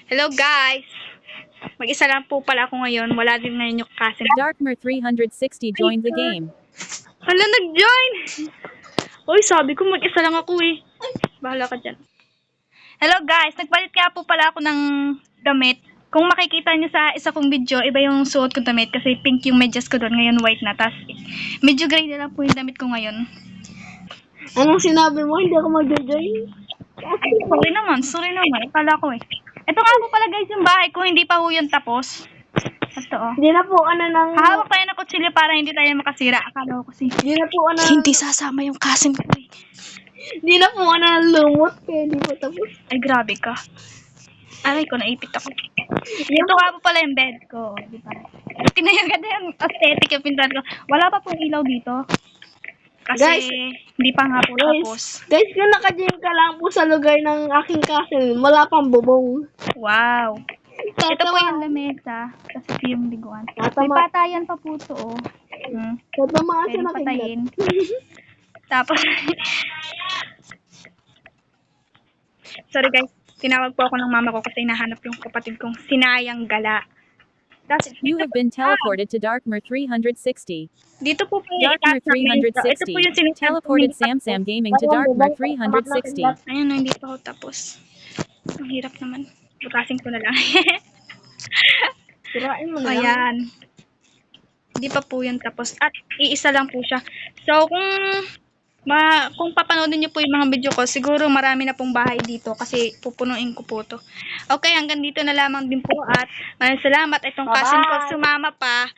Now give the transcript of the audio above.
Hello guys! Mag-isa lang po pala ako ngayon. Wala din ngayon yung cousin. Darkmer360 joined the game. Hala, nag-join! Uy, sabi ko mag-isa lang ako eh. Bahala ka dyan. Hello guys! Nagpalit nga po pala ako ng damit. Kung makikita nyo sa isa kong video, iba yung suot kong damit kasi pink yung medyas ko doon. Ngayon white na. Tapos medyo gray na lang po yung damit ko ngayon. Anong sinabi mo? Hindi ako mag-join? Ay, sorry naman. Akala ko eh. Ito nga po pala guys yung bahay ko. Hindi pa po yun tapos. Ito oh. Hindi na po ng... Hahawak tayo ng kutsilyo para hindi tayo makasira. Akala ko kasi. Hindi na po Hindi sasama yung cousin ko eh. Hindi na po ng lumot kaya hindi po tapos. Ay, grabe ka. Aray ko, naipit ako. Ito nga po pala yung bed ko. Di ba? Tinayan ka na yung aesthetic yung pintuan ko. Wala pa pong ilaw dito. Kasi Guys, hindi pa nga po tapos. Guys, kung naka-join ka lang po sa lugar ng aking cousin, wala pang bubong. Wow. Ito po Tatawa. yung lamesa. Kasi ito yung liguan. May Tatama. patayan pa po ito oh. Tatamaan siya Pwede na patayin. Tapos, sorry guys, tinawag po ako ng mama ko kasi hinahanap yung kapatid kong sinayang gala. Tapos, You have been teleported to Darkmer360. dito po po yung ito po yung Darkmer360 sinasabi teleported ko. Samsam Gaming to Darkmer360. Ayun, no, hindi pa ako tapos. Ang hirap naman. Butasin ko na lang. Sirain mo na lang. Ayan. Hindi pa po yun tapos. At iisa lang po siya. So, kung papanoodin niyo po yung mga video ko, siguro marami na pong bahay dito kasi pupunuin ko po to. Okay, hanggang dito na lamang din po at maraming salamat. Itong cousin ko sumama pa.